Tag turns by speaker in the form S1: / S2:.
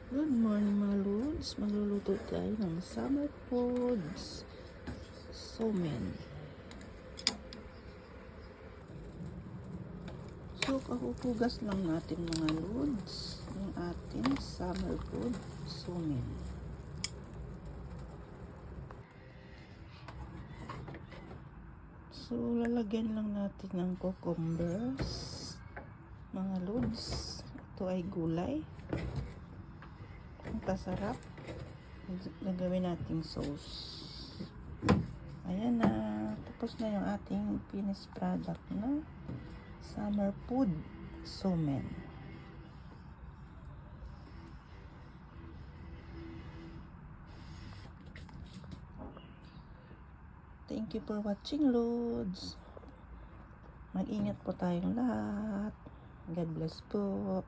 S1: Good morning mga lods. Magluluto tayo ng summer foods. Somen. So, kahuhugas lang natin mga lods ng ating summer food somen. So, lalagyan lang natin ng cucumbers. Mga lods. Ito ay gulay. Ang kasarap. Gagawin nating sauce. Ayan na. Tapos na yung ating finished product na summer food somen. Thank you for watching, lods. Mag-ingat po tayong lahat. God bless po.